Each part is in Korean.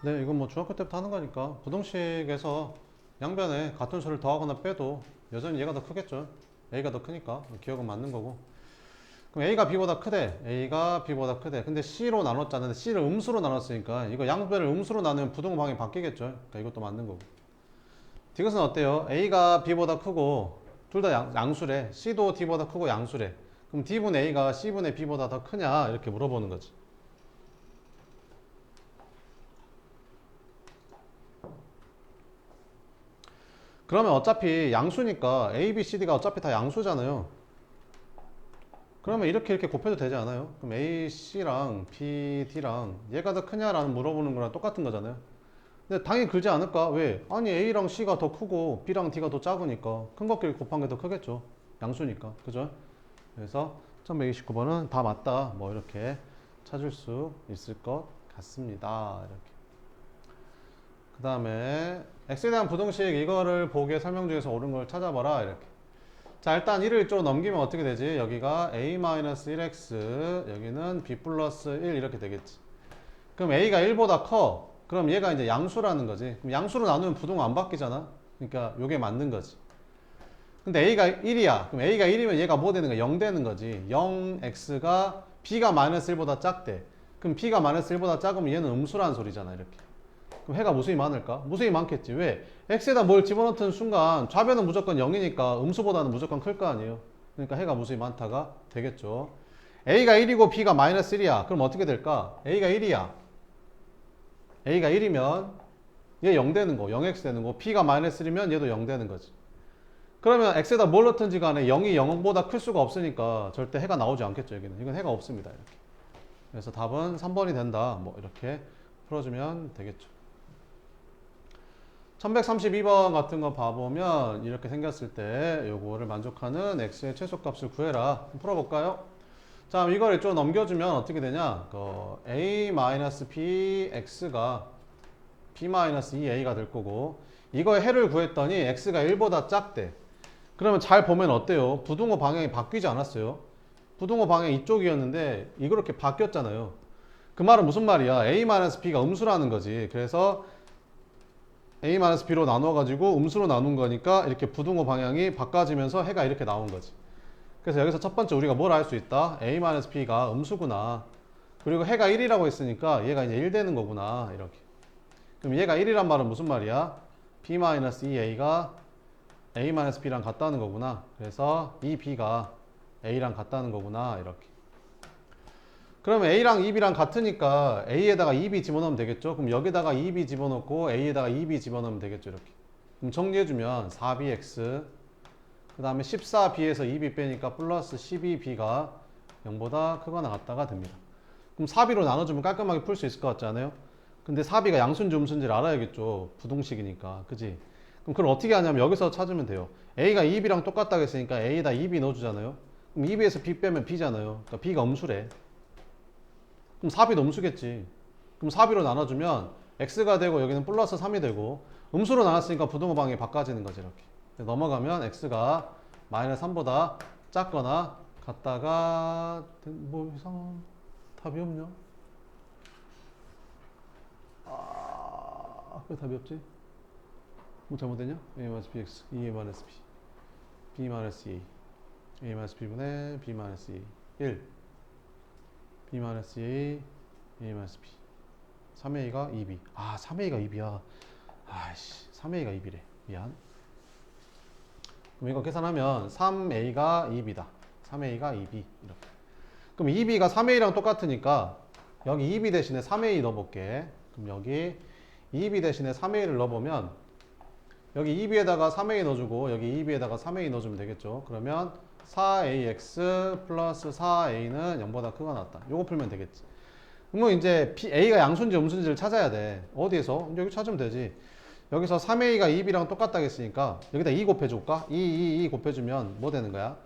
네, 이건 뭐 중학교 때부터 하는 거니까 부등식에서 양변에 같은 수를 더하거나 빼도 여전히 얘가 더 크겠죠. A가 더 크니까 기억은 맞는 거고. 그럼 A가 B보다 크대. A가 B보다 크대. 근데 C로 나눴잖아요. C를 음수로 나눴으니까 이거 양변을 음수로 나누면 부등호 방향이 바뀌겠죠. 그러니까 이것도 맞는 거고. 디귿은 어때요? A가 B보다 크고 둘 다 양수래. C도 D보다 크고 양수래. 그럼 D분의 A가 C분의 B보다 더 크냐? 이렇게 물어보는 거지. 그러면 어차피 양수니까 A, B, C, D가 어차피 다 양수잖아요. 그러면 이렇게 곱해도 되지 않아요? 그럼 A, C랑 B, D랑 얘가 더 크냐라는 물어보는 거랑 똑같은 거잖아요. 근데 당연히 그러지 않을까? 왜? 아니 A랑 C가 더 크고 B랑 D가 더 작으니까 큰 것끼리 곱한 게 더 크겠죠. 양수니까. 그죠? 그래서 1129번은 다 맞다. 뭐 이렇게 찾을 수 있을 것 같습니다. 이렇게. 그 다음에 x에 대한 부등식 이거를 보기에 설명 중에서 옳은 걸 찾아봐라. 이렇게. 자, 일단 1을 이쪽으로 넘기면 어떻게 되지? 여기가 a-1x, 여기는 b 플러스 1 이렇게 되겠지. 그럼 a가 1보다 커. 그럼 얘가 이제 양수라는 거지. 그럼 양수로 나누면 부등호 안 바뀌잖아. 그러니까 요게 맞는 거지. 근데 a가 1이야. 그럼 a가 1이면 얘가 뭐 되는 거야? 0 되는 거지. 0x가 b가 마이너스 1보다 작대. 그럼 b가 마이너스 1보다 작으면 얘는 음수라는 소리잖아. 이렇게. 그럼 해가 무수히 많을까? 무수히 많겠지. 왜? x에다 뭘 집어넣는 순간 좌변은 무조건 0이니까 음수보다는 무조건 클 거 아니에요. 그러니까 해가 무수히 많다가 되겠죠. a가 1이고 b가 마이너스 1이야. 그럼 어떻게 될까? a가 1이야. a가 1이면 얘 0 되는 거, 0x 되는 거. b가 마이너스 1이면 얘도 0 되는 거지. 그러면 x에다 뭘 넣든지 간에 0이 0보다 클 수가 없으니까 절대 해가 나오지 않겠죠. 여기는. 이건 해가 없습니다. 이렇게. 그래서 답은 3번이 된다. 뭐 이렇게 풀어주면 되겠죠. 1132번 같은 거 봐보면 이렇게 생겼을 때 요거를 만족하는 x의 최소값을 구해라. 풀어볼까요? 자, 이걸 이쪽으로 넘겨주면 어떻게 되냐? a-bx가 b-2a가 될 거고 이거의 해를 구했더니 x가 1보다 작대. 그러면 잘 보면 어때요? 부등호 방향이 바뀌지 않았어요? 부등호 방향이 이쪽이었는데 이렇게 바뀌었잖아요. 그 말은 무슨 말이야? a-b가 음수라는 거지. 그래서 a-b로 나눠가지고 음수로 나눈 거니까 이렇게 부등호 방향이 바꿔지면서 해가 이렇게 나온 거지. 그래서 여기서 첫 번째 우리가 뭘 알 수 있다? a-b가 음수구나. 그리고 해가 1이라고 했으니까 얘가 이제 1 되는 거구나. 이렇게. 그럼 얘가 1이란 말은 무슨 말이야? b-2a가 a-b랑 같다는 거구나. 그래서 이 b가 a랑 같다는 거구나. 이렇게. 그러면 A랑 2B랑 같으니까 A에다가 2B 집어넣으면 되겠죠? 그럼 여기다가 2B 집어넣고 A에다가 2B 집어넣으면 되겠죠? 이렇게. 그럼 정리해주면 4BX 그 다음에 14B에서 2B 빼니까 플러스 12B가 0보다 크거나 같다가 됩니다. 그럼 4B로 나눠주면 깔끔하게 풀 수 있을 것 같지 않아요? 근데 4B가 양수인지 음수인지를 알아야겠죠. 부등식이니까. 그지? 그럼 그걸 어떻게 하냐면 여기서 찾으면 돼요. A가 2B랑 똑같다고 했으니까 A에다 2B 넣어주잖아요. 그럼 2B에서 B 빼면 B잖아요. 그러니까 B가 음수래. 그럼 4B 음수겠지. 그럼 4B로 나눠주면 X가 되고 여기는 플러스 3이 되고 음수로 나눴으니까 부등호 방향이 바꿔지는 거지 이렇게. 넘어가면 X가 마이너스 3보다 작거나 같다가 뭐 이상한 답이 없냐? 왜 답이 없지? 뭐 잘못됐냐? A-bx, E-b, B-a, A-b분의 B-a 1 B-a, A-b 3a가 2b. 아, 3a가 2b야. 아이씨, 3a가 2b래. 미안. 그럼 이거 계산하면 3a가 2b다. 3a가 2b. 이렇게. 그럼 2b가 3a랑 똑같으니까 여기 2b 대신에 3a 넣어볼게. 그럼 여기 2b 대신에 3a를 넣어보면 여기 2b에다가 3a 넣어주고 여기 2b에다가 3a 넣어주면 되겠죠. 그러면 4ax 플러스 4a는 0보다 크거나 같다. 요거 풀면 되겠지. 그러면 이제 A가 양수인지 음수인지를 찾아야 돼. 어디에서? 여기 찾으면 되지. 여기서 3A가 2B랑 똑같다고 했으니까 여기다 2 곱해줄까? 2 곱해주면 뭐 되는 거야?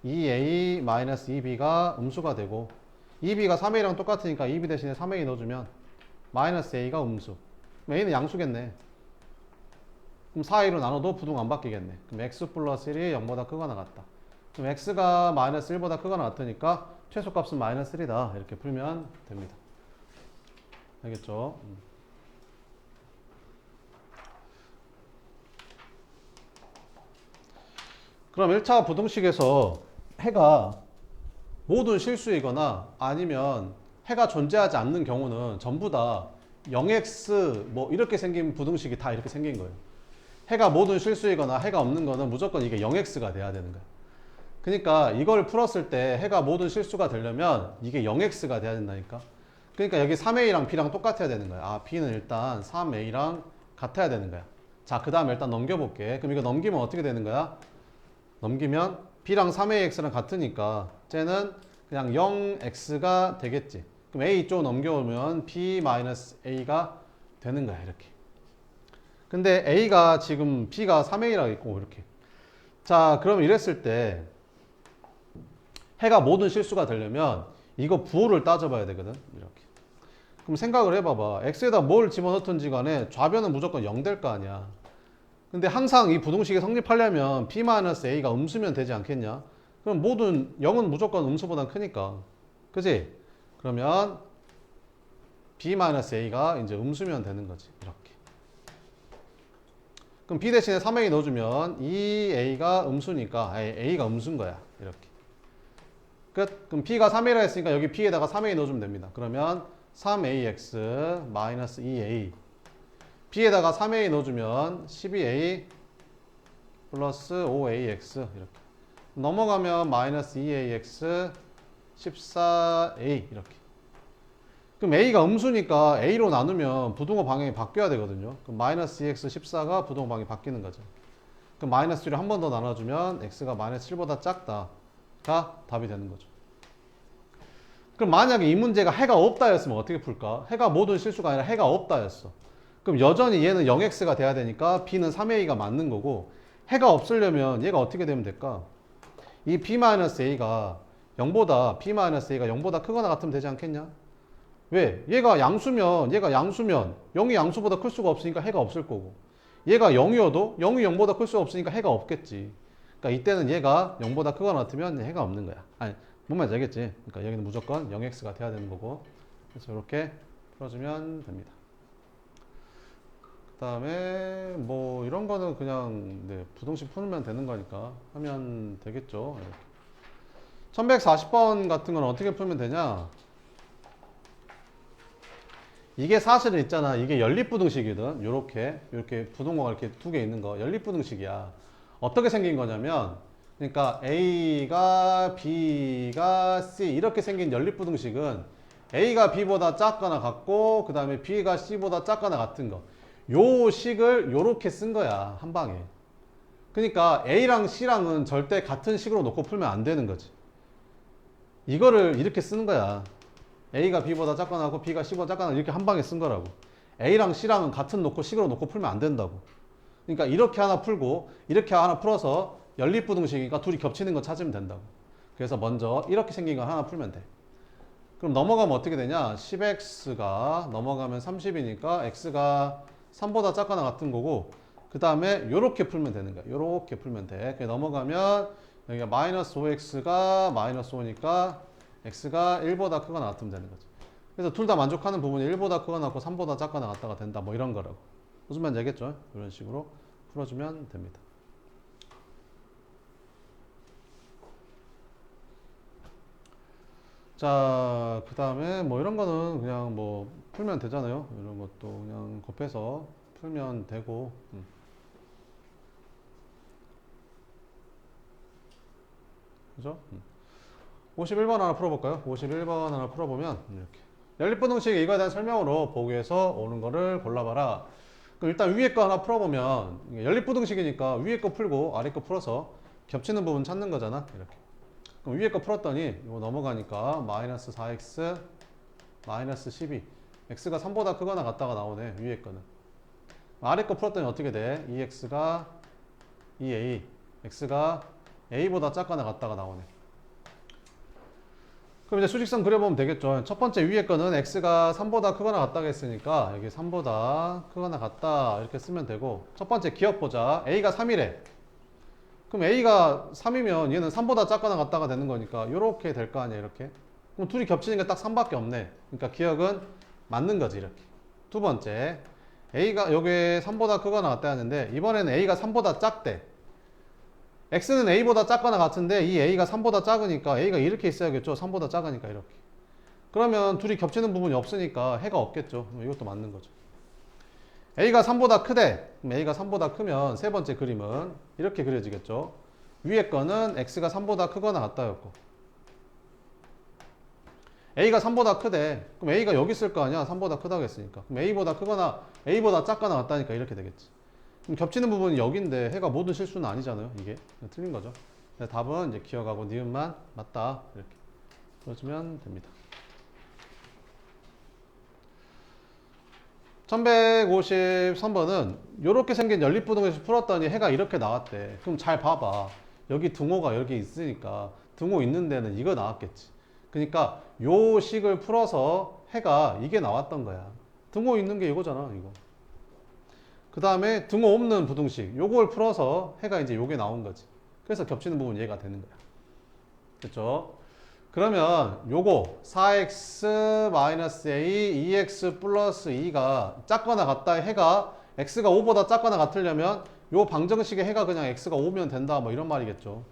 2A-2B가 음수가 되고 2B가 3A랑 똑같으니까 2B 대신에 3A 넣어주면 마이너스 A가 음수. 그럼 A는 양수겠네. 그럼 4A로 나눠도 부등 안 바뀌겠네. 그럼 X 플러스 1이 0보다 크거나 같다. 그럼 X가 마이너스 1보다 크거나 같으니까 최소값은 마이너스 1이다. 이렇게 풀면 됩니다. 알겠죠? 그럼 1차 부등식에서 해가 모든 실수이거나 아니면 해가 존재하지 않는 경우는 전부 다 0x 뭐 이렇게 생긴 부등식이 다 이렇게 생긴 거예요. 해가 모든 실수이거나 해가 없는 거는 무조건 이게 0x가 돼야 되는 거예요. 그러니까 이걸 풀었을 때 해가 모든 실수가 되려면 이게 0x가 돼야 된다니까. 그러니까 여기 3a랑 b랑 똑같아야 되는 거야. 아, b는 일단 3a랑 같아야 되는 거야. 자, 그 다음에 일단 넘겨볼게. 그럼 이거 넘기면 어떻게 되는 거야? 넘기면 b랑 3ax랑 같으니까 쟤는 그냥 0x가 되겠지. 그럼 a 쪽 넘겨오면 b-a가 되는 거야, 이렇게. 근데 a가 지금 b가 3a라고 있고 이렇게. 자, 그럼 이랬을 때 해가 모든 실수가 되려면 이거 부호를 따져봐야 되거든, 이렇게. 그럼 생각을 해봐봐. x에다 뭘 집어넣든지 간에 좌변은 무조건 0 될 거 아니야. 근데 항상 이 부등식이 성립하려면 b-a가 음수면 되지 않겠냐? 그럼 모든 0은 무조건 음수보다 크니까. 그지? 그러면 b-a가 이제 음수면 되는 거지. 이렇게. 그럼 b 대신에 3a 넣어주면 이 a가 음수니까 a가 음수인 거야. 이렇게. 끝. 그럼 b가 3a라 했으니까 여기 b에다가 3a 넣어주면 됩니다. 그러면 3ax 마이너스 2a b에다가 3a 넣어주면 12a 플러스 5ax 이렇게 넘어가면 마이너스 2ax 14a 이렇게. 그럼 a가 음수니까 a로 나누면 부등호 방향이 바뀌어야 되거든요. 그럼 마이너스 2x 14가 부등호 방향이 바뀌는 거죠. 그럼 마이너스 2를 한 번 더 나눠주면 x가 마이너스 7보다 작다가 답이 되는 거죠. 그럼 만약에 이 문제가 해가 없다였으면 어떻게 풀까? 해가 모든 실수가 아니라 해가 없다였어. 그럼 여전히 얘는 0x가 돼야 되니까 b는 3a가 맞는 거고, 해가 없으려면 얘가 어떻게 되면 될까? 이 b-a가 0보다 b-a가 0보다 크거나 같으면 되지 않겠냐? 왜? 얘가 양수면 0이 양수보다 클 수가 없으니까 해가 없을 거고, 얘가 0이어도 0이 0보다 클 수가 없으니까 해가 없겠지. 그러니까 이때는 얘가 0보다 크거나 같으면 해가 없는 거야. 아니, 뭔 말인지 알겠지? 그러니까 여기는 무조건 0x가 돼야 되는 거고. 그래서 이렇게 풀어주면 됩니다. 그 다음에 뭐 이런 거는 그냥 네, 부등식 풀면 되는 거니까 하면 되겠죠. 1140번 같은 건 어떻게 풀면 되냐? 이게 사실은 있잖아. 이게 연립부등식이거든. 요렇게 부등호가 이렇게 두 개 있는 거 연립부등식이야. 어떻게 생긴 거냐면, 그러니까 A가 B가 C 이렇게 생긴 연립부등식은 A가 B보다 작거나 같고, 그 다음에 B가 C보다 작거나 같은 거, 요 식을 요렇게 쓴 거야, 한 방에. 그러니까 A랑 C랑은 절대 같은 식으로 놓고 풀면 안 되는 거지. 이거를 이렇게 쓰는 거야. A가 B보다 작거나 하고 B가 C보다 작거나 이렇게 한 방에 쓴 거라고. A랑 C랑은 같은 식으로 놓고 풀면 안 된다고. 그러니까 이렇게 하나 풀고 이렇게 하나 풀어서 연립부등식이니까 둘이 겹치는 거 찾으면 된다고. 그래서 먼저 이렇게 생긴 거 하나 풀면 돼. 그럼 넘어가면 어떻게 되냐? 10x가 넘어가면 30이니까 x가 3보다 작거나 같은 거고, 그 다음에 요렇게 풀면 되는 거야. 요렇게 풀면 돼. 넘어가면 여기가 마이너스 5x가 마이너스 5니까 x가 1보다 크거나 같으면 되는 거지. 그래서 둘 다 만족하는 부분이 1보다 크거나 같고 3보다 작거나 같다가 된다. 뭐 이런 거라고. 무슨 말인지 알겠죠? 이런 식으로 풀어주면 됩니다. 자, 그 다음에 뭐 이런 거는 그냥 뭐 풀면 되잖아요. 이런 것도 그냥 곱해서 풀면 되고. 그죠? 51번 하나 풀어볼까요? 51번 하나 풀어보면 이렇게. 연립부등식 이거에 대한 설명으로 보기에서 오는 거를 골라봐라. 그럼 일단 위에 거 하나 풀어보면 연립부등식이니까 위에 거 풀고 아래 거 풀어서 겹치는 부분 찾는 거잖아. 이렇게. 그럼 위에 거 풀었더니 이거 넘어가니까 마이너스 4x 마이너스 12 x가 3보다 크거나 같다가 나오네. 위에 거는. 아래 거 풀었더니 어떻게 돼? 2x가 2a x가 a보다 작거나 같다가 나오네. 그럼 이제 수직선 그려보면 되겠죠. 첫 번째 위에 거는 x가 3보다 크거나 같다고 했으니까 여기 3보다 크거나 같다 이렇게 쓰면 되고, 첫 번째 기억 보자. a가 3이래. 그럼 a가 3이면 얘는 3보다 작거나 같다가 되는 거니까 이렇게 될 거 아니야, 이렇게. 그럼 둘이 겹치는 게 딱 3밖에 없네. 그러니까 기억은 맞는 거지, 이렇게. 두 번째, a가 여기 3보다 크거나 같다 하는데 이번에는 a가 3보다 작대. x는 a보다 작거나 같은데 이 a가 3보다 작으니까 a가 이렇게 있어야겠죠. 3보다 작으니까 이렇게. 그러면 둘이 겹치는 부분이 없으니까 해가 없겠죠. 이것도 맞는 거죠. a가 3보다 크대. 그럼 a가 3보다 크면 세 번째 그림은 이렇게 그려지겠죠. 위에 거는 x가 3보다 크거나 같다였고 a가 3보다 크대. 그럼 a가 여기 있을 거 아니야. 3보다 크다고 했으니까. 그럼 a보다 크거나 a보다 작거나 같다니까 이렇게 되겠지. 그럼 겹치는 부분이 여기인데 해가 모든 실수는 아니잖아요. 이게 틀린 거죠. 답은 이제 기억하고 니은만 맞다 이렇게 풀어주면 됩니다. 1153번은 이렇게 생긴 연립부등에서 풀었더니 해가 이렇게 나왔대. 그럼 잘 봐봐. 여기 등호가 여기 있으니까 등호 있는 데는 이거 나왔겠지. 그러니까 요 식을 풀어서 해가 이게 나왔던 거야. 등호 있는 게 이거잖아, 이거. 그 다음에 등호 없는 부등식 요걸 풀어서 해가 이제 요게 나온 거지. 그래서 겹치는 부분 얘가 되는 거야. 그렇죠? 그러면 요거 4x-a 2x 플러스 2가 작거나 같다 해가 x가 5보다 작거나 같으려면 요 방정식의 해가 그냥 x가 5면 된다 뭐 이런 말이겠죠.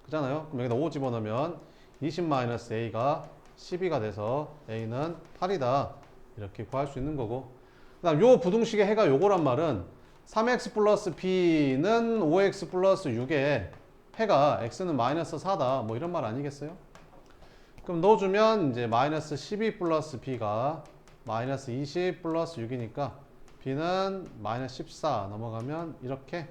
그잖아요. 그럼 여기다 5 집어넣으면 20-a가 12가 돼서 a는 8이다 이렇게 구할 수 있는 거고, 그 다음 요 부등식의 해가 요거란 말은 3x 플러스 b는 5x 플러스 6에 해가 x는 마이너스 4다 뭐 이런 말 아니겠어요? 그럼 넣어주면 이제 마이너스 12 플러스 b가 마이너스 20 플러스 6이니까 b는 마이너스 14 넘어가면 이렇게,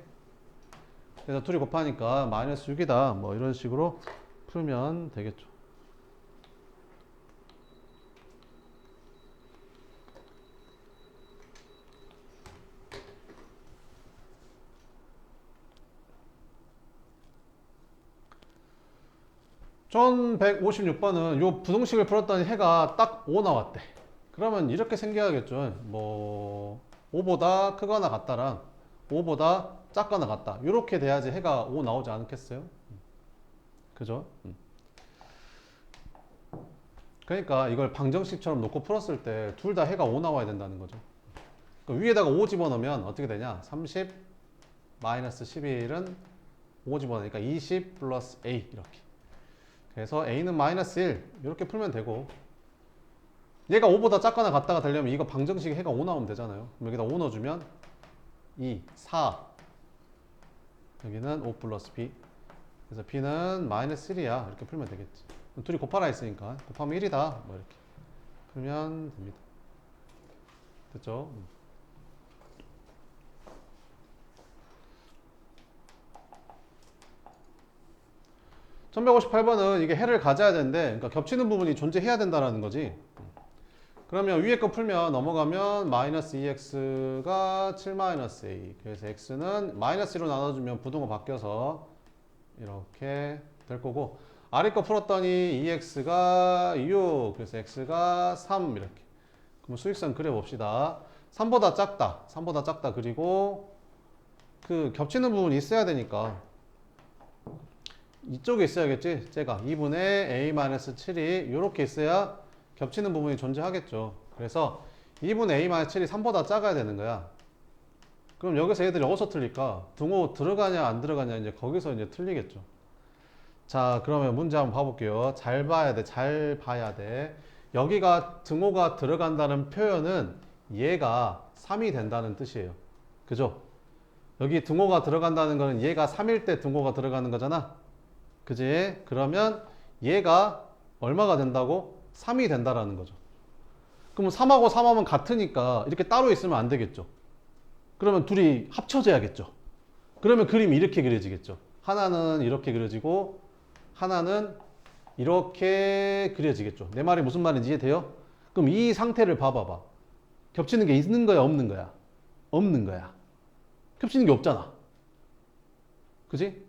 그래서 둘이 곱하니까 마이너스 6이다 뭐 이런 식으로 풀면 되겠죠. 전 156번은 요 부등식을 풀었더니 해가 딱 5 나왔대. 그러면 이렇게 생겨야겠죠. 뭐 5보다 크거나 같다랑 5보다 작거나 같다. 이렇게 돼야지 해가 5 나오지 않겠어요? 그죠? 그러니까 이걸 방정식처럼 놓고 풀었을 때 둘 다 해가 5 나와야 된다는 거죠. 그러니까 위에다가 5 집어넣으면 어떻게 되냐? 30 마이너스 11은 5 집어넣으니까 20 플러스 a 이렇게. 그래서 a는 마이너스 1 이렇게 풀면 되고, 얘가 5보다 작거나 같다가 되려면 이거 방정식에 해가 5 나오면 되잖아요. 그럼 여기다 5 넣어주면 2, 4 여기는 5 플러스 b, 그래서 b는 마이너스 1이야 이렇게 풀면 되겠지. 둘이 곱하라 했으니까 곱하면 1이다 뭐 이렇게 풀면 됩니다. 됐죠? 1158번은 이게 해를 가져야 되는데, 그러니까 겹치는 부분이 존재해야 된다는 거지. 그러면 위에 거 풀면 넘어가면 마이너스 2x가 7 마이너스 a, 그래서 x는 마이너스 1로 나눠주면 부등호 바뀌어서 이렇게 될 거고, 아래 거 풀었더니 2x가 6, 그래서 x가 3 이렇게. 그럼 수익선 그려봅시다. 3보다 작다, 3보다 작다. 그리고 그 겹치는 부분이 있어야 되니까 이쪽에 있어야겠지. 쟤가 2분의 a-7이 이렇게 있어야 겹치는 부분이 존재하겠죠. 그래서 2분의 a-7이 3보다 작아야 되는 거야. 그럼 여기서 얘들이 어디서 틀릴까? 등호 들어가냐 안 들어가냐 이제 거기서 이제 틀리겠죠. 자, 그러면 문제 한번 봐볼게요. 잘 봐야 돼. 잘 봐야 돼. 여기가 등호가 들어간다는 표현은 얘가 3이 된다는 뜻이에요. 그죠? 여기 등호가 들어간다는 거는 얘가 3일 때 등호가 들어가는 거잖아. 그지? 그러면 얘가 얼마가 된다고? 3이 된다라는 거죠. 그러면 3하고 3하면 같으니까 이렇게 따로 있으면 안 되겠죠. 그러면 둘이 합쳐져야겠죠. 그러면 그림이 이렇게 그려지겠죠. 하나는 이렇게 그려지고 하나는 이렇게 그려지겠죠. 내 말이 무슨 말인지 이해돼요? 그럼 이 상태를 봐봐봐. 겹치는 게 있는 거야 없는 거야? 없는 거야. 겹치는 게 없잖아. 그지?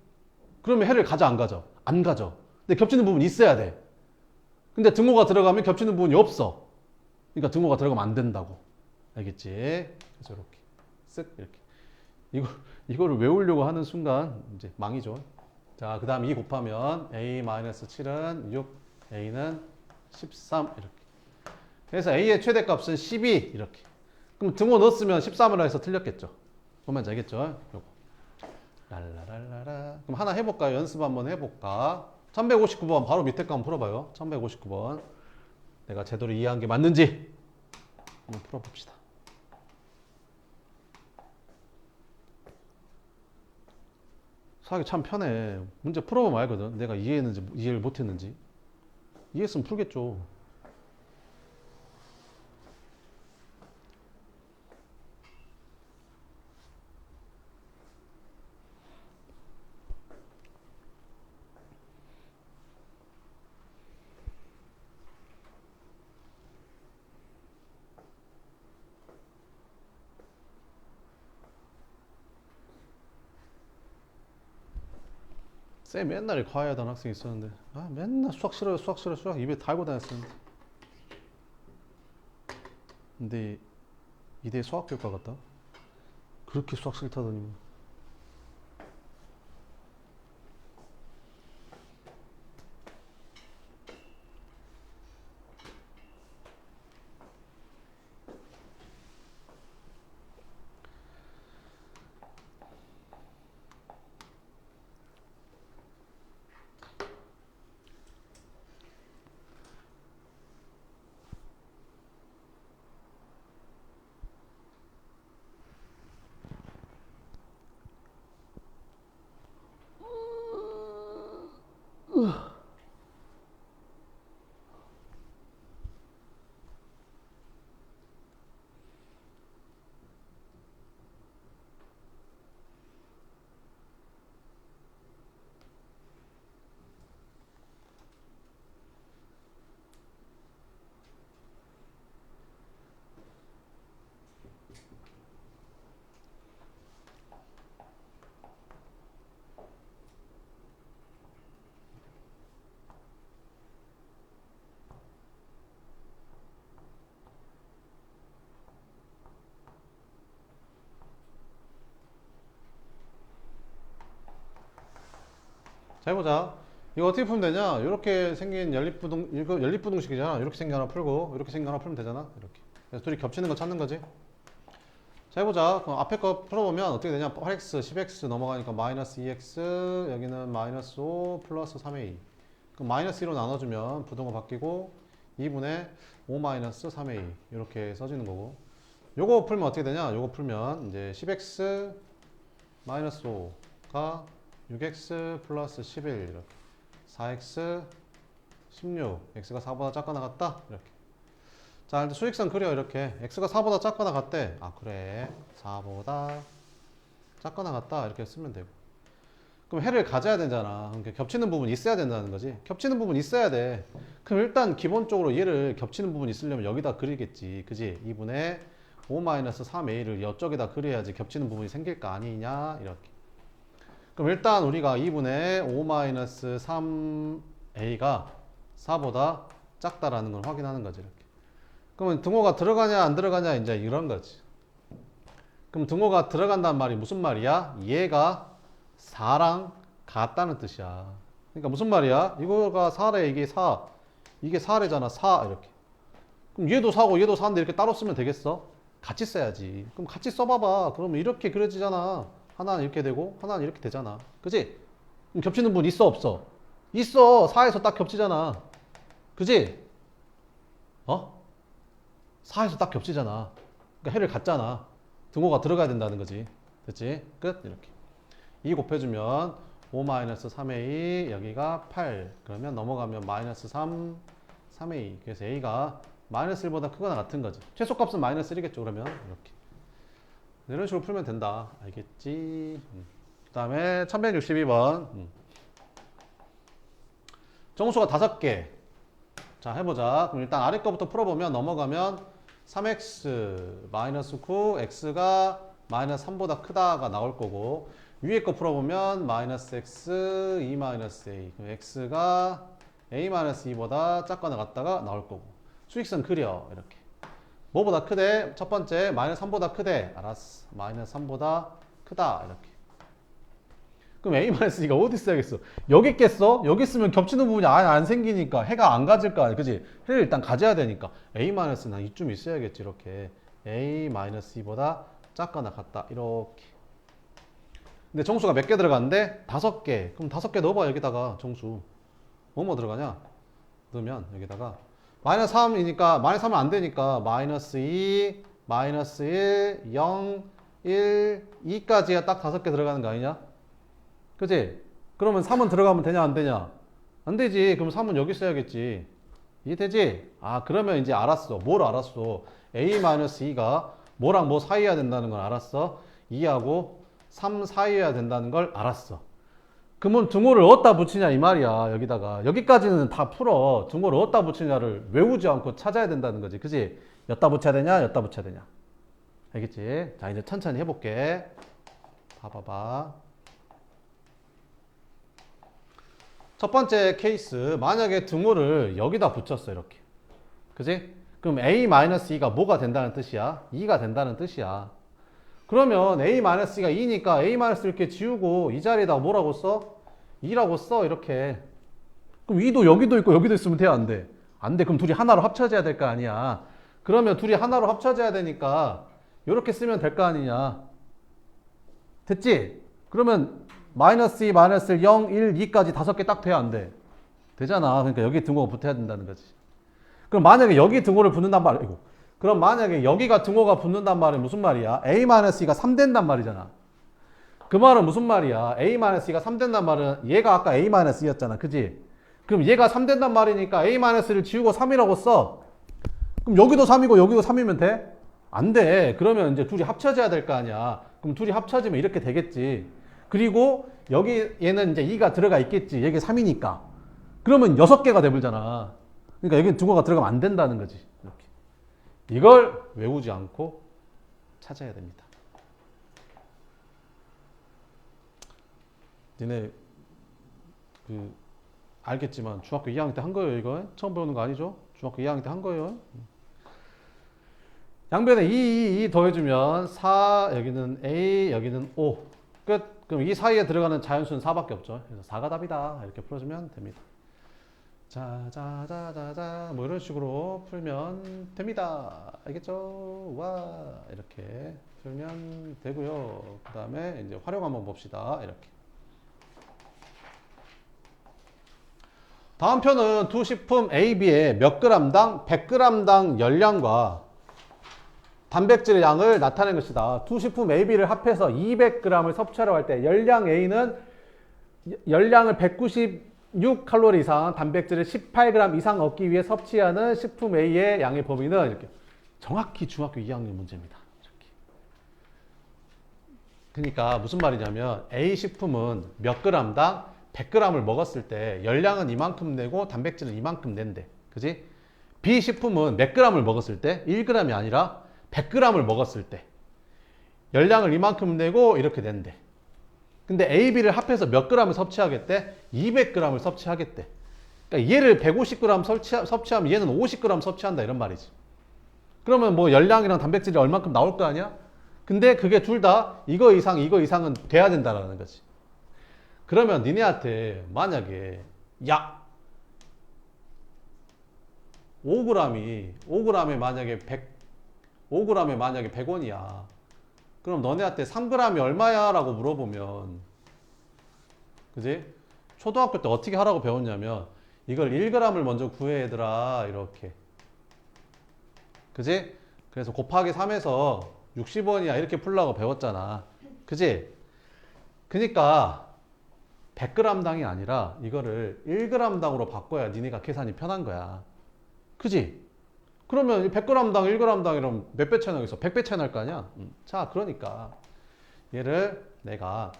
그러면 해를 가져 안 가져? 안 가져. 근데 겹치는 부분이 있어야 돼. 근데 등호가 들어가면 겹치는 부분이 없어. 그러니까 등호가 들어가면 안 된다고. 알겠지? 그래서 이렇게 쓱 이렇게 이거를 외우려고 하는 순간 이제 망이죠. 자, 그 다음 2 곱하면 a-7은 6, a는 13 이렇게. 그래서 a의 최대값은 12 이렇게. 그럼 등호 넣었으면 13으로 해서 틀렸겠죠. 보면 알겠죠? 요거. 랄라랄라라. 그럼 하나 해볼까요? 연습 한번 해볼까? 1159번 바로 밑에 거 한번 풀어봐요. 1159번 내가 제대로 이해한 게 맞는지 한번 풀어봅시다. 수학이 참 편해. 문제 풀어보면 알거든. 내가 이해했는지 이해를 못했는지. 이해했으면 풀겠죠. 쌤 맨날 과외하던 학생이 있었는데 맨날 수학 싫어요 수학 싫어요 수학 입에 달고 다녔었는데 근데 이대 수학교과 같다. 그렇게 수학 싫다더니 자 해보자. 이거 어떻게 풀면 되냐? 이렇게 생긴 이거 연립부등식이잖아. 이렇게 생긴 하나 풀고 이렇게 생긴 하나 풀면 되잖아. 이렇게. 그래서 둘이 겹치는 거 찾는 거지. 자 해보자. 그럼 앞에 거 풀어보면 어떻게 되냐? 8x, 10x 넘어가니까 마이너스 2x, 여기는 마이너스 5 플러스 3a. 그럼 마이너스 2로 나눠주면 부등호 바뀌고 2분의 5 마이너스 3a 이렇게 써지는 거고. 요거 풀면 어떻게 되냐? 요거 풀면 이제 10x 마이너스 5가 6x 플러스 11 이렇게 4x 16 x가 4보다 작거나 같다 이렇게. 자 이제 수직선 그려. 이렇게 x가 4보다 작거나 같대. 아 그래 4보다 작거나 같다 이렇게 쓰면 되고. 그럼 해를 가져야 되잖아. 그러니까 겹치는 부분이 있어야 된다는 거지. 겹치는 부분이 있어야 돼. 그럼 일단 기본적으로 얘를 겹치는 부분이 있으려면 여기다 그리겠지. 그지? 2분의 5-3a를 이쪽에다 그려야지 겹치는 부분이 생길 거 아니냐 이렇게. 그럼 일단 우리가 2분의 5-3a가 4보다 작다라는 걸 확인하는 거지. 이렇게. 그러면 등호가 들어가냐 안 들어가냐 이제 이런 거지. 그럼 등호가 들어간다는 말이 무슨 말이야? 얘가 4랑 같다는 뜻이야. 그러니까 무슨 말이야? 이거가 4래 이게 4. 이게 4래잖아. 4 이렇게. 그럼 얘도 4고 얘도 4인데 이렇게 따로 쓰면 되겠어? 같이 써야지. 그럼 같이 써봐봐. 그러면 이렇게 그려지잖아. 하나는 이렇게 되고 하나는 이렇게 되잖아. 그지? 그럼 겹치는 부분 있어 없어? 있어. 4에서 딱 겹치잖아. 그지? 4에서 딱 겹치잖아. 그러니까 해를 갖잖아. 등호가 들어가야 된다는 거지. 됐지? 끝. 이렇게 2 곱해주면 5-3a 여기가 8. 그러면 넘어가면 마이너스 3 3a. 그래서 a가 마이너스 1보다 크거나 같은 거지. 최소값은 마이너스 1이겠죠. 그러면 이렇게 이런 식으로 풀면 된다. 알겠지? 그 다음에 1162번 정수가 5개. 자 해보자. 그럼 일단 아래 거부터 풀어보면 넘어가면 3x 마이너스 9 x가 마이너스 3보다 크다가 나올 거고, 위에 거 풀어보면 마이너스 x 2 마이너스 a. 그럼 x가 a 마이너스 2보다 작거나 같다가 나올 거고. 수직선 그려. 이렇게. 뭐보다 크대? 첫 번째 마이너스 3보다 크대. 알았어. 마이너스 3보다 크다. 이렇게. 그럼 a-2가 어디 있어야겠어? 여기 있겠어? 여기 있으면 겹치는 부분이 아예 안 생기니까 해가 안 가질 거 아니야. 그지? 해를 일단 가져야 되니까 a-는 이쯤 있어야겠지. 이렇게 a-2보다 작거나 같다. 이렇게. 근데 정수가 몇 개 들어가는데? 5개. 그럼 5개 넣어봐 여기다가 정수. 뭐 들어가냐? 넣으면 여기다가 마이너스 3이니까 마이너스 3은 안 되니까 마이너스 2, 마이너스 1, 0, 1, 2까지가 딱 5개 들어가는 거 아니냐? 그치? 그러면 3은 들어가면 되냐 안 되냐? 안 되지. 그럼 3은 여기 써야겠지. 이해되지? 아 그러면 이제 알았어. 뭘 알았어? a-2가 뭐랑 뭐 사이여야 된다는 걸 알았어. 2하고 3 사이여야 된다는 걸 알았어. 그러면 등호를 어디다 붙이냐 이 말이야. 여기다가 여기까지는 다 풀어. 등호를 어디다 붙이냐를 외우지 않고 찾아야 된다는 거지. 그지? 여기다 붙여야 되냐 여기다 붙여야 되냐. 알겠지? 자 이제 천천히 해볼게. 봐봐봐. 첫 번째 케이스 만약에 등호를 여기다 붙였어 이렇게. 그지? 그럼 a-2가 뭐가 된다는 뜻이야? 2가 된다는 뜻이야. 그러면 a-2가 2니까 a- 이렇게 지우고 이 자리에다가 뭐라고 써? 2라고 써 이렇게. 그럼 2도 여기도 있고 여기도 있으면 돼 안 돼? 안 돼. 그럼 둘이 하나로 합쳐져야 될 거 아니야. 그러면 둘이 하나로 합쳐져야 되니까 이렇게 쓰면 될 거 아니냐. 됐지? 그러면 마이너스 2, 마이너스 1, 0, 1, 2까지 5개 딱 돼야 안 돼? 되잖아. 그러니까 여기 등호가 붙어야 된다는 거지. 그럼 만약에 여기 등호를 붙는단 말이야. 그럼 만약에 여기가 등호가 붙는단 말은 무슨 말이야? a-2가 3 된단 말이잖아. 그 말은 무슨 말이야? a-2가 3 된단 말은 얘가 아까 a-2였잖아. 그지? 그럼 얘가 3 된단 말이니까 a-를 지우고 3이라고 써. 그럼 여기도 3이고 여기도 3이면 돼? 안 돼. 그러면 이제 둘이 합쳐져야 될 거 아니야. 그럼 둘이 합쳐지면 이렇게 되겠지. 그리고 여기 얘는 이제 2가 들어가 있겠지. 여기 3이니까. 그러면 6개가 돼버리잖아. 그러니까 여기 등호가 들어가면 안 된다는 거지. 이렇게. 이걸 외우지 않고 찾아야 됩니다. 니네 알겠지만 중학교 2학년 때 한 거예요 이거. 처음 배우는 거 아니죠? 중학교 2학년 때 한 거예요. 양변에 2 더해주면 4, 여기는 A, 여기는 O. 끝. 그럼 이 사이에 들어가는 자연수는 4밖에 없죠. 그래서 4가 답이다. 이렇게 풀어주면 됩니다. 자자자자자 뭐 이런 식으로 풀면 됩니다. 알겠죠? 와 이렇게 풀면 되고요. 그 다음에 이제 활용 한번 봅시다. 이렇게. 다음 표는 두 식품 A, B의 몇 g당 100g당 열량과 단백질의 양을 나타낸 것이다. 두 식품 A, B를 합해서 200g을 섭취하라고 할 때 열량 A는 열량을 196칼로리 이상, 단백질을 18g 이상 얻기 위해 섭취하는 식품 A의 양의 범위는 이렇게. 정확히 중학교 2학년 문제입니다. 이렇게. 그러니까 무슨 말이냐면 A 식품은 몇 g당 100g을 먹었을 때 열량은 이만큼 내고 단백질은 이만큼 낸대. 그지? B 식품은 몇 g을 먹었을 때 1g이 아니라 100g을 먹었을 때 열량을 이만큼 내고 이렇게 낸대. 근데 A, B를 합해서 몇 g을 섭취하겠대? 200g을 섭취하겠대. 그러니까 얘를 150g 섭취하면 얘는 50g 섭취한다 이런 말이지. 그러면 뭐 열량이랑 단백질이 얼만큼 나올 거 아니야? 근데 그게 둘 다 이거 이상은 돼야 된다라는 거지. 그러면 니네한테 만약에 야 5g에 만약에 100원이야. 그럼 너네한테 3g이 얼마야? 라고 물어보면 그지? 초등학교 때 어떻게 하라고 배웠냐면 이걸 1g을 먼저 구해 얘들아 이렇게. 그지? 그래서 곱하기 3에서 60원이야 이렇게 풀라고 배웠잖아. 그지? 그니까 100g당이 아니라 이거를 1g당으로 바꿔야 니네가 계산이 편한 거야. 그지? 그러면 100g당 1g당 이러면 몇 배 차이 나겠어? 100배 차이 날 거 아니야? 자, 그러니까 얘를 내가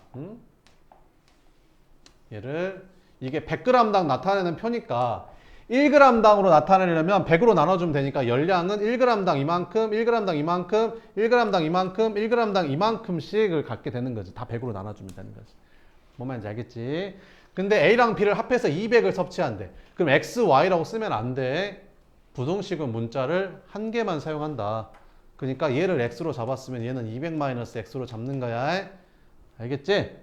얘를 이게 100g당 나타내는 표니까 1g당으로 나타내려면 100으로 나눠주면 되니까 열량은 1g당 이만큼, 1g당 이만큼, 1g당 이만큼, 1g당 이만큼씩을 갖게 되는 거지. 다 100으로 나눠주면 되는 거지. 뭔 말인지 알겠지? 근데 A랑 B를 합해서 200을 섭취한대. 그럼 X, Y라고 쓰면 안 돼. 부등식은 문자를 한 개만 사용한다. 그러니까 얘를 X로 잡았으면 얘는 200-X로 잡는 거야. 알겠지?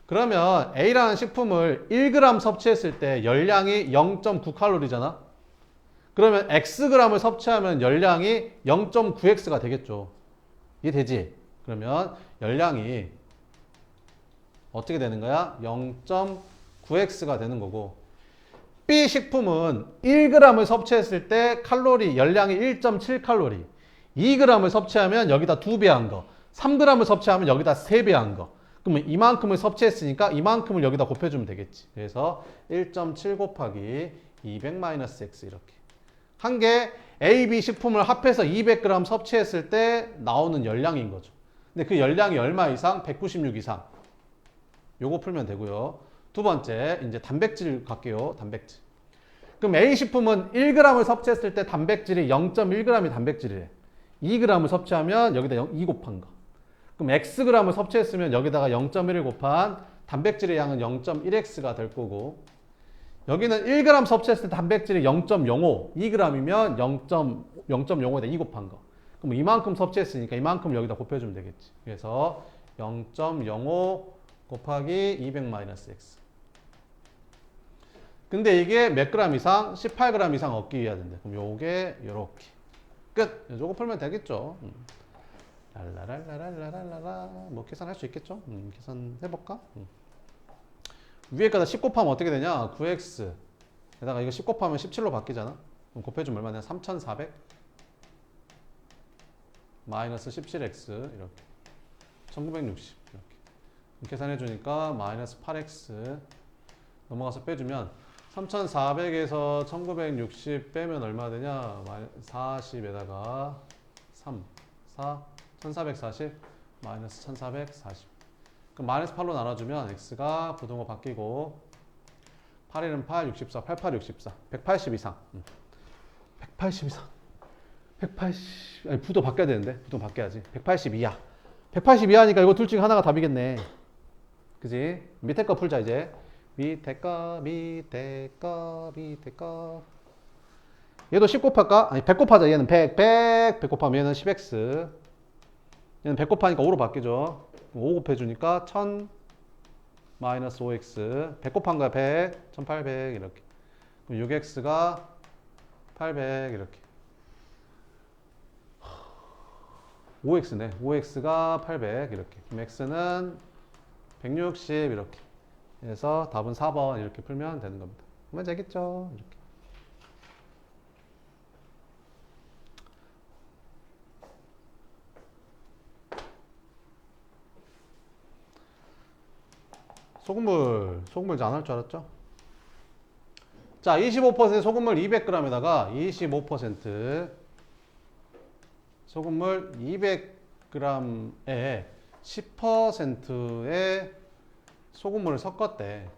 그러면 A라는 식품을 1g 섭취했을 때 열량이 0.9칼로리잖아. 그러면 Xg을 섭취하면 열량이 0.9X가 되겠죠. 이해되지? 그러면 열량이 어떻게 되는 거야? 0.9x가 되는 거고, B 식품은 1g을 섭취했을 때 칼로리 열량이 1.7칼로리, 2g을 섭취하면 여기다 2배 한 거, 3g을 섭취하면 여기다 3배 한 거. 그러면 이만큼을 섭취했으니까 이만큼을 여기다 곱해주면 되겠지. 그래서 1.7 곱하기 200-x 이렇게. 한 개 A, B 식품을 합해서 200g 섭취했을 때 나오는 열량인 거죠. 근데 그 열량이 얼마 이상? 196 이상. 요거 풀면 되고요. 두 번째, 이제 단백질 갈게요. 단백질. 그럼 A 식품은 1g을 섭취했을 때 단백질이 0.1g이 단백질이래. 2g을 섭취하면 여기다 2 곱한 거. 그럼 xg을 섭취했으면 여기다가 0.1을 곱한 단백질의 양은 0.1x가 될 거고, 여기는 1g 섭취했을 때 단백질이 0.05, 2g이면 0.05에다 2 곱한 거. 그럼 이만큼 섭취했으니까 이만큼 여기다 곱해주면 되겠지. 그래서 0.05 곱하기 200-x. 근데 이게 몇 그램 이상? 18g 이상 얻기 위해야 된대. 그럼 요게 요렇게. 끝! 요거 풀면 되겠죠. 랄라랄라랄라랄라. 뭐 계산할 수 있겠죠? 계산해볼까? 위에까지 10 곱하면 어떻게 되냐? 9x 에다가 이거 10 곱하면 17로 바뀌잖아. 그럼 곱해주면 얼마냐? 3400 마이너스 17x 이렇게 1960 이렇게 계산해주니까 마이너스 8x 넘어가서 빼주면 3400에서 1960 빼면 얼마 되냐? 40에다가 3 4 1440 마이너스 1440. 그럼 마이너스 8로 나눠주면 x가 부동호 바뀌고 8일은 8, 64, 88, 64 180 이상 180 이상 180 아니 부도 바뀌어야 되는데 부도 바뀌어야지 180 이하 180 이하니까 이거 둘 중에 하나가 답이겠네. 그지? 밑에 거 풀자 이제. 밑에 거 얘도 10 곱할까? 아니 100 곱하자. 얘는 100 곱하면 얘는 10x. 얘는 100 곱하니까 5로 바뀌죠. 5 곱해주니까 1000 마이너스 5x. 100 곱한 거야 100 1800 이렇게. 그럼 6x가 800 이렇게. 5x네. 5x가 800 이렇게. 그럼 x는 160 이렇게. 그래서 답은 4번 이렇게 풀면 되는 겁니다. 그러면 되겠죠. 이렇게. 소금물 잘 안 할 줄 알았죠? 자, 25% 소금물 200g에다가 25% 소금물 200g에 10%의 소금물을 섞었대.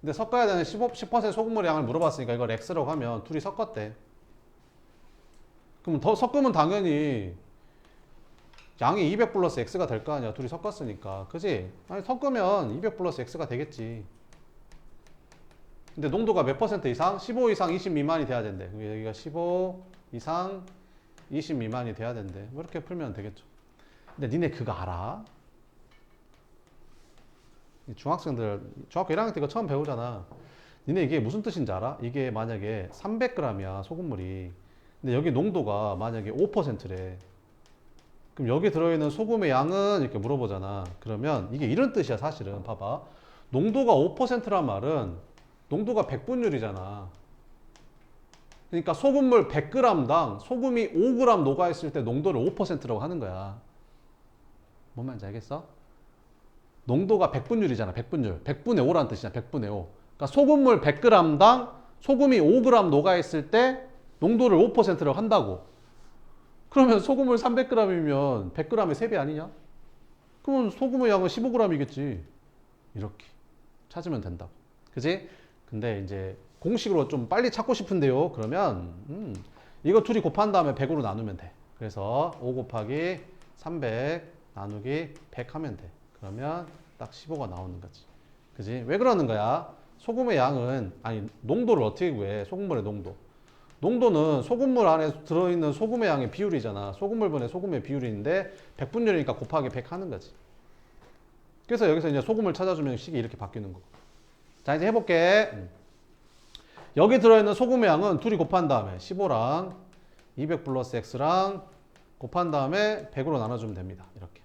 근데 섞어야 되는 10% 소금물의 양을 물어봤으니까 이걸 x라고 하면 둘이 섞었대. 그럼 더 섞으면 당연히 양이 200 플러스 x가 될 거 아니야. 둘이 섞었으니까. 그지? 아니, 섞으면 200 플러스 x가 되겠지. 근데 농도가 몇 퍼센트 이상? 15 이상 20 미만이 돼야 된대. 여기가 15 이상 20 미만이 돼야 된대. 뭐 이렇게 풀면 되겠죠. 근데 니네 그거 알아? 중학생들, 중학교 1학년 때 이거 처음 배우잖아. 니네 이게 무슨 뜻인지 알아? 이게 만약에 300g이야, 소금물이. 근데 여기 농도가 만약에 5%래. 그럼 여기 들어있는 소금의 양은 이렇게 물어보잖아. 그러면 이게 이런 뜻이야, 사실은. 봐봐. 농도가 5%란 말은 농도가 100분율이잖아. 그러니까 소금물 100g당 소금이 5g 녹아있을 때 농도를 5%라고 하는 거야. 뭔 말인지 알겠어? 농도가 100분율이잖아. 100분율. 100분의 5라는 뜻이잖아. 100분의 5. 그러니까 소금물 100g당 소금이 5g 녹아있을 때 농도를 5%라고 한다고. 그러면 소금물 300g이면 100g의 3배 아니냐? 그러면 소금의 양은 15g이겠지. 이렇게 찾으면 된다고. 그지? 근데 이제 공식으로 좀 빨리 찾고 싶은데요. 그러면 이거 둘이 곱한 다음에 100으로 나누면 돼. 그래서 5 곱하기 300 나누기 100 하면 돼. 그러면 딱 15가 나오는 거지. 그지? 왜 그러는 거야? 소금의 양은, 아니, 농도를 어떻게 구해? 소금물의 농도. 농도는 소금물 안에 들어있는 소금의 양의 비율이잖아. 소금물분의 소금의 비율인데 100분율이니까 곱하기 100 하는 거지. 그래서 여기서 이제 소금을 찾아주면 식이 이렇게 바뀌는 거고. 자, 이제 해볼게. 여기 들어있는 소금의 양은 둘이 곱한 다음에 15랑 200 플러스 x랑 곱한 다음에 100으로 나눠주면 됩니다. 이렇게.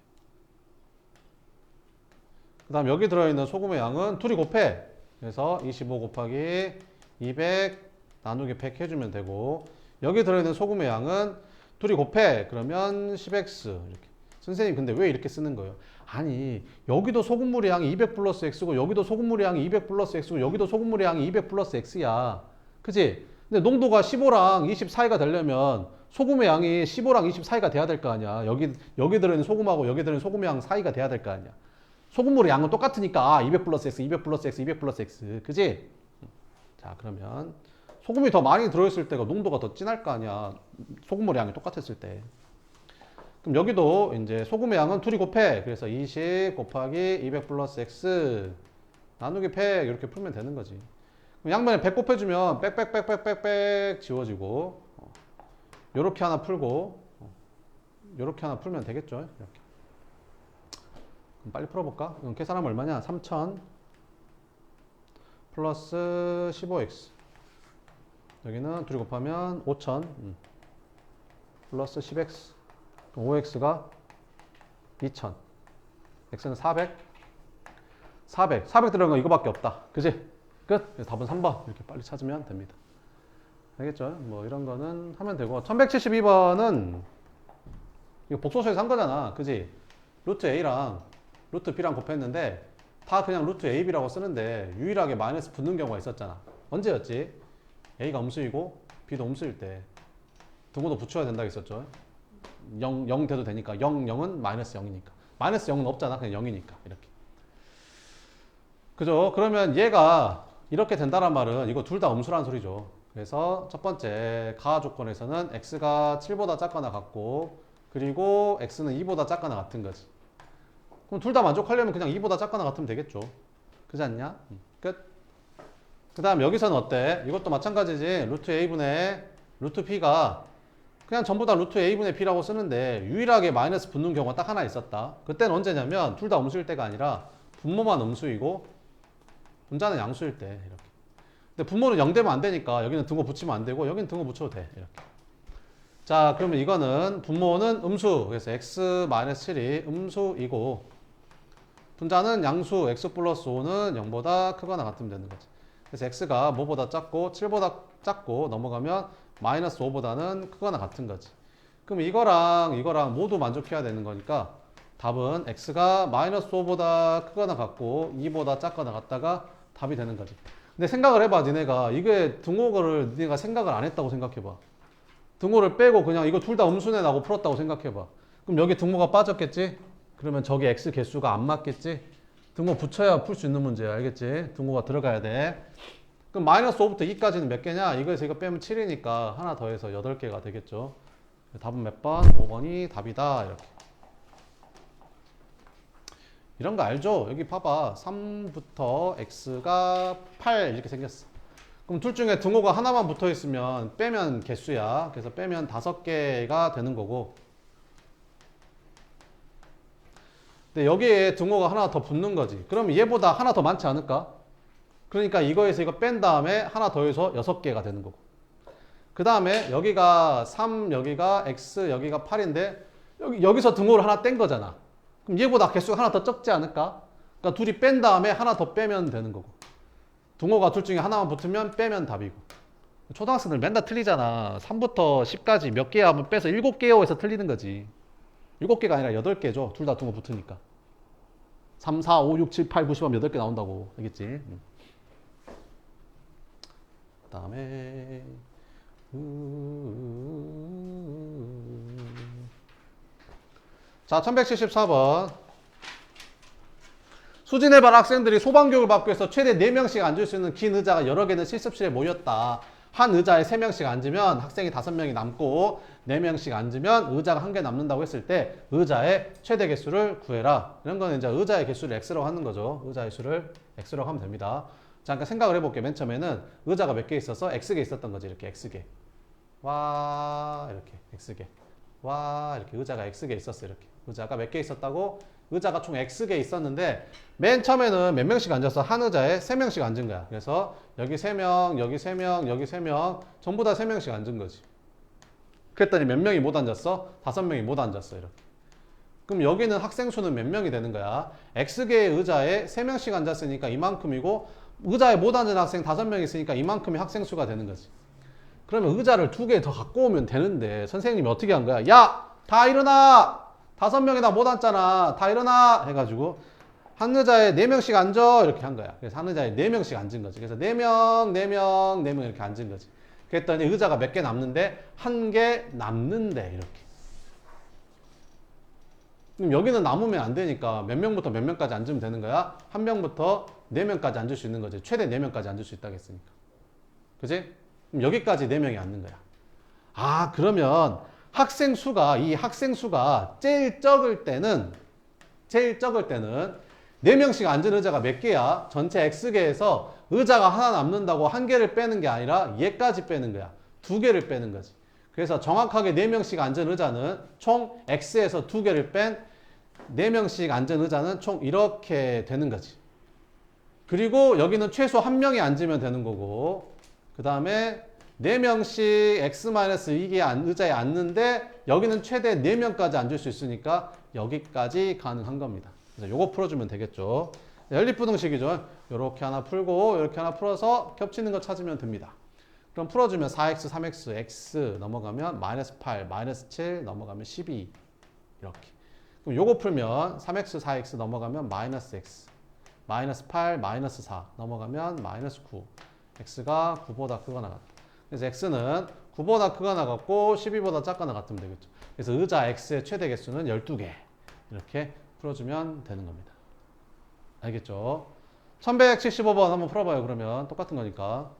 그 다음 여기 들어있는 소금의 양은 둘이 곱해. 그래서 25 곱하기 200 나누기 100 해주면 되고, 여기 들어있는 소금의 양은 둘이 곱해. 그러면 10x. 이렇게. 선생님, 근데 왜 이렇게 쓰는 거예요? 아니, 여기도 소금물의 양이 200 플러스 x고, 여기도 소금물의 양이 200 플러스 x고, 여기도 소금물의 양이 200 플러스 x야. 그치? 근데 농도가 15랑 20 사이가 되려면 소금의 양이 15랑 20 사이가 돼야 될 거 아니야. 여기 들어있는 소금하고 여기 들어있는 소금의 양 사이가 돼야 될 거 아니야. 소금물의 양은 똑같으니까 200 플러스 x, 200 플러스 x, 200 플러스 x. 그치? 자, 그러면 소금이 더 많이 들어있을 때가 농도가 더 진할 거 아니야. 소금물의 양이 똑같았을 때. 그럼 여기도 이제 소금의 양은 둘이 곱해. 그래서 20 곱하기 200 플러스 x 나누기 100 이렇게 풀면 되는 거지. 그럼 양변에 100 곱해주면 빽빽빽빽빽빽 지워지고, 요렇게 하나 풀고, 요렇게 하나 풀면 되겠죠. 이렇게. 그럼 빨리 풀어볼까? 그럼 계산하면 얼마냐? 3000 플러스 15x. 여기는 둘이 곱하면 5000 플러스 10x. 그럼 5x가 2000. x는 400. 400 들어간 거 이거밖에 없다. 그지? 끝. 그래서 답은 3번. 이렇게 빨리 찾으면 됩니다. 알겠죠? 뭐 이런 거는 하면 되고, 1172번은 이거 복소수에서 한 거잖아. 그지? 루트 a랑 루트 b랑 곱했는데 다 그냥 루트 ab라고 쓰는데 유일하게 마이너스 붙는 경우가 있었잖아. 언제였지? a가 음수이고 b도 음수일 때 등호도 붙여야 된다고 했었죠. 0 돼도 되니까 0은 마이너스 0이니까 마이너스 0은 없잖아. 그냥 0이니까 이렇게. 그죠? 그러면 얘가 이렇게 된다는 말은 이거 둘 다 음수라는 소리죠. 그래서 첫 번째 가하 조건에서는 x가 7보다 작거나 같고, 그리고 x는 2보다 작거나 같은 거지. 그럼 둘 다 만족하려면 그냥 2보다 작거나 같으면 되겠죠. 그렇지 않냐? 끝. 그 다음 여기서는 어때? 이것도 마찬가지지. 루트 a분의 루트 p가 그냥 전부 다 루트 a분의 p라고 쓰는데 유일하게 마이너스 붙는 경우가 딱 하나 있었다. 그때는 언제냐면 둘 다 음수일 때가 아니라 분모만 음수이고 분자는 양수일 때. 이렇게. 근데 분모는 0 되면 안 되니까 여기는 등호 붙이면 안 되고 여기는 등호 붙여도 돼. 이렇게. 자, 그러면 이거는 분모는 음수. 그래서 x-7이 음수이고 분자는 양수. x 플러스 5는 0보다 크거나 같으면 되는 거지. 그래서 x가 뭐보다 작고 7보다 작고 넘어가면 마이너스 5보다는 크거나 같은 거지. 그럼 이거랑 모두 만족해야 되는 거니까 답은 x가 마이너스 5보다 크거나 같고 2보다 작거나 같다가 답이 되는 거지. 근데 생각을 해봐. 니네가 이게 등호를 니네가 생각을 안 했다고 생각해봐. 등호를 빼고 그냥 이거 둘 다 음수네 라고 풀었다고 생각해봐. 그럼 여기 등호가 빠졌겠지? 그러면 저기 x 개수가 안 맞겠지? 등호 붙여야 풀 수 있는 문제야. 알겠지? 등호가 들어가야 돼. 그럼 마이너스 5부터 2까지는 몇 개냐? 이거에서 이거 빼면 7이니까 하나 더해서 8개가 되겠죠. 답은 몇 번? 5번이 답이다. 이렇게. 이런 거 알죠? 여기 봐봐. 3부터 x가 8 이렇게 생겼어. 그럼 둘 중에 등호가 하나만 붙어 있으면 빼면 개수야. 그래서 빼면 5개가 되는 거고. 근데 여기에 등호가 하나 더 붙는 거지. 그럼 얘보다 하나 더 많지 않을까? 그러니까 이거에서 이거 뺀 다음에 하나 더해서 6개가 되는 거고. 그 다음에 여기가 3, 여기가 x, 여기가 8인데 여기서 등호를 하나 뗀 거잖아. 그럼 얘보다 개수가 하나 더 적지 않을까? 그러니까 둘이 뺀 다음에 하나 더 빼면 되는 거고. 등호가 둘 중에 하나만 붙으면 빼면 답이고. 초등학생들 맨날 틀리잖아. 3부터 10까지 몇 개 하면 빼서 7개요 해서 틀리는 거지. 7개가 아니라 8개죠. 둘 다 등호 붙으니까. 3, 4, 5, 6, 7, 8, 9, 10 하면 8개 나온다고. 알겠지? 그 다음에 자, 1174번. 수진의 반 학생들이 소방교육을 받기 위해서 최대 4명씩 앉을 수 있는 긴 의자가 여러 개는 실습실에 모였다. 한 의자에 3명씩 앉으면 학생이 5명이 남고 4명씩 앉으면 의자가 1개 남는다고 했을 때 의자의 최대 개수를 구해라. 이런 거는 이제 의자의 개수를 x라고 하는 거죠. 의자의 수를 x라고 하면 됩니다. 잠깐 생각을 해볼게요. 맨 처음에는 의자가 몇 개 있어서 x개 있었던 거지. 이렇게 x개. 와, 이렇게 x개. 와, 이렇게 의자가 x개 있었어. 이렇게. 의자가 몇 개 있었다고? 의자가 총 x개 있었는데 맨 처음에는 몇 명씩 앉아서 한 의자에 3명씩 앉은 거야. 그래서 여기 3명, 여기 3명, 여기 3명 전부 다 3명씩 앉은 거지. 그랬더니 몇 명이 못 앉았어? 5명이 못 앉았어. 이렇게. 그럼 여기는 학생 수는 몇 명이 되는 거야? X개의 의자에 3명씩 앉았으니까 이만큼이고 의자에 못 앉은 학생 5명 있으니까 이만큼이 학생 수가 되는 거지. 그러면 의자를 2개 더 갖고 오면 되는데 선생님이 어떻게 한 거야? 야! 다 일어나! 5명이 다 못 앉잖아. 다 일어나! 해가지고 한 의자에 4명씩 앉아 이렇게 한 거야. 그래서 한 의자에 4명씩 앉은 거지. 그래서 4명, 4명, 4명 이렇게 앉은 거지. 그랬더니 의자가 몇 개 남는데? 1개 남는데 이렇게. 그럼 여기는 남으면 안 되니까 몇 명부터 몇 명까지 앉으면 되는 거야? 1명부터 4명까지 앉을 수 있는 거지. 최대 4명까지 앉을 수 있다고 했으니까. 그지? 그럼 여기까지 4명이 앉는 거야. 아, 그러면 이 학생 수가 제일 적을 때는 4명씩 앉은 의자가 몇 개야? 전체 X개에서 의자가 하나 남는다고 1개를 빼는 게 아니라 얘까지 빼는 거야. 2개를 빼는 거지. 그래서 정확하게 4명씩 앉은 의자는 총 X에서 2개를 뺀 4명씩 앉은 의자는 총 이렇게 되는 거지. 그리고 여기는 최소 1명이 앉으면 되는 거고, 그 다음에 4명씩 X-2개의 의자에 앉는데 여기는 최대 4명까지 앉을 수 있으니까 여기까지 가능한 겁니다. 그래서 요거 풀어주면 되겠죠. 연립부등식이죠. 요렇게 하나 풀고 이렇게 하나 풀어서 겹치는 거 찾으면 됩니다. 그럼 풀어주면 4x, 3x, x 넘어가면 마이너스 8, 마이너스 7 넘어가면 12 이렇게. 그럼 요거 풀면 3x, 4x 넘어가면 마이너스 x, 마이너스 8, 마이너스 4 넘어가면 마이너스 9. x가 9보다 크거나 같다. 그래서 x는 9보다 크거나 같고 12보다 작거나 같으면 되겠죠. 그래서 의자 x의 최대 개수는 12개. 이렇게 풀어주면 되는 겁니다. 알겠죠? 1175번 한번 풀어봐요. 그러면 똑같은 거니까.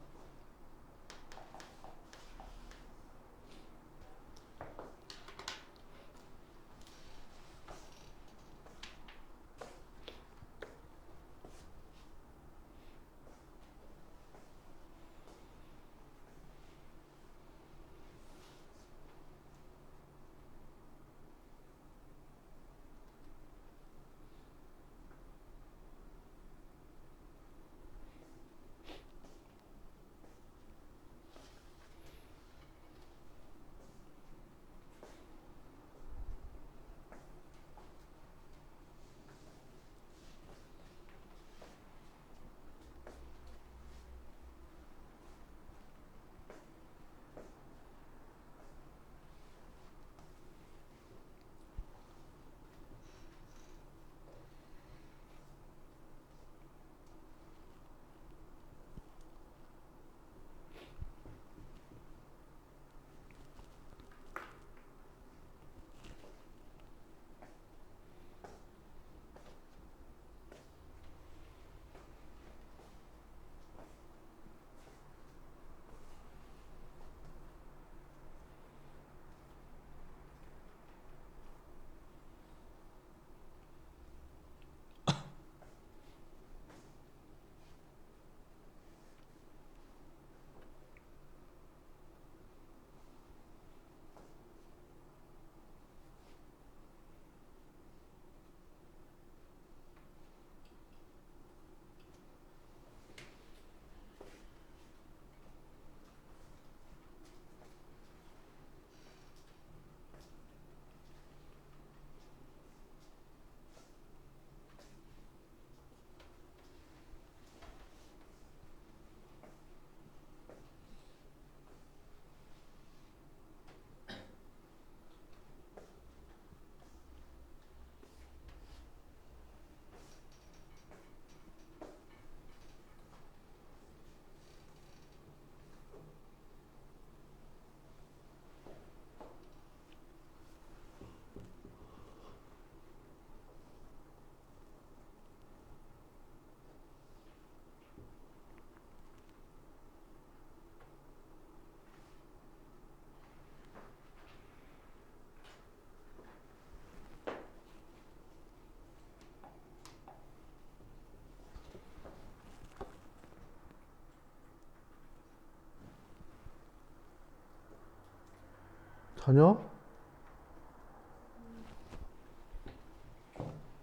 전혀?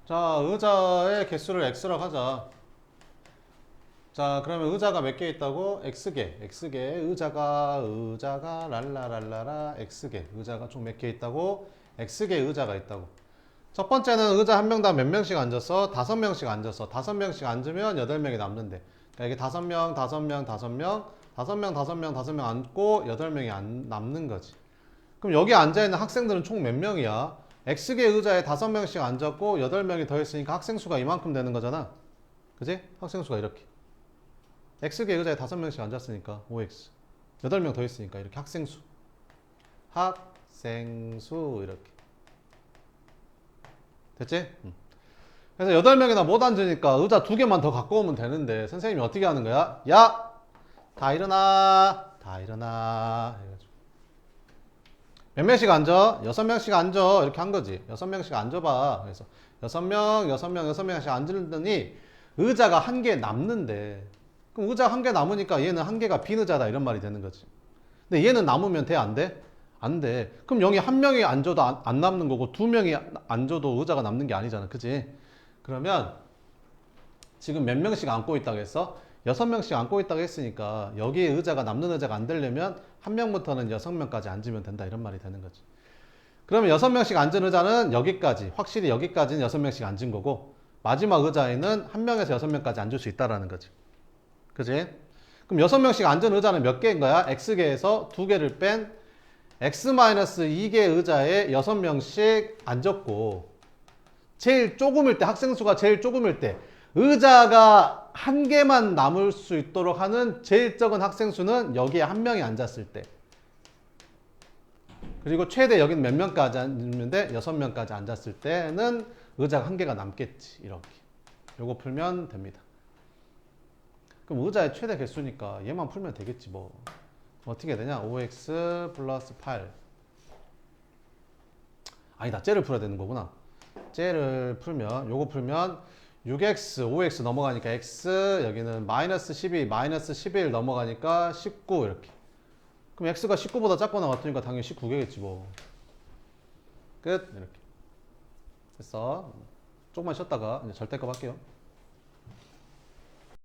자, 의자의 개수를 x라고 하자. 자, 그러면 의자가 몇 개 있다고? x개. 의자가 랄라랄라라 x개. 의자가 총 몇 개 있다고? x개 의자가 있다고. 첫 번째는 의자 한 명당 몇 명씩 앉았어? 5명씩 앉았어. 5명씩 앉으면 8명이 남는데. 그러니까 이게 5명, 5명, 5명, 5명, 5명, 5명 앉고 8명이 남는 거지. 그럼 여기 앉아있는 학생들은 총 몇 명이야? X개 의자에 5명씩 앉았고 8명이 더 있으니까 학생 수가 이만큼 되는 거잖아. 그지? 학생 수가 이렇게. X개 의자에 5명씩 앉았으니까 5X. 8명 더 있으니까 이렇게 학생 수. 학생 수 이렇게. 됐지? 그래서 8명이나 못 앉으니까 의자 2개만 더 갖고 오면 되는데 선생님이 어떻게 하는 거야? 야! 다 일어나! 다 일어나! 해가지고. 몇 명씩 앉아? 6명씩 앉아. 이렇게 한 거지. 6명씩 앉아봐. 그래서 6명, 6명, 6명씩 앉으더니 의자가 1개 남는데 그럼 의자 1개 남으니까 얘는 1개가 빈 의자다 이런 말이 되는 거지. 근데 얘는 남으면 돼? 안 돼? 안 돼. 그럼 여기 1명이 앉아도 안 남는 거고 2명이 앉아도 의자가 남는 게 아니잖아. 그치? 그러면 지금 몇 명씩 앉고 있다고 했어? 6명씩 앉고 있다고 했으니까 여기에 의자가 남는 의자가 안 되려면 1명부터는 6명까지 앉으면 된다 이런 말이 되는 거지. 그러면 6명씩 앉은 의자는 여기까지, 확실히 여기까지는 6명씩 앉은 거고 마지막 의자에는 1명에서 6명까지 앉을 수 있다라는 거지. 그치? 그럼 6명씩 앉은 의자는 몇 개인 거야? X개에서 2개를 뺀 X-2개 의자에 6명씩 앉았고 제일 조금일 때, 학생 수가 제일 조금일 때 의자가 1개만 남을 수 있도록 하는 제일 적은 학생 수는 여기에 1명이 앉았을 때. 그리고 최대 여기는 몇 명까지 앉는데 6명까지 앉았을 때는 의자가 1개가 남겠지. 이렇게. 요거 풀면 됩니다. 그럼 의자의 최대 개수니까 얘만 풀면 되겠지 뭐. 어떻게 되냐? 5x 플러스 8. 아니다. 쟤를 풀어야 되는 거구나. 쟤를 풀면, 요거 풀면 6x, 5x 넘어가니까 x, 여기는 마이너스 12, 마이너스 11 넘어가니까 19 이렇게. 그럼 x가 19보다 작거나 같으니까 당연히 19개겠지 뭐. 끝. 이렇게. 됐어. 조금만 쉬었다가 이제 절대값 할게요.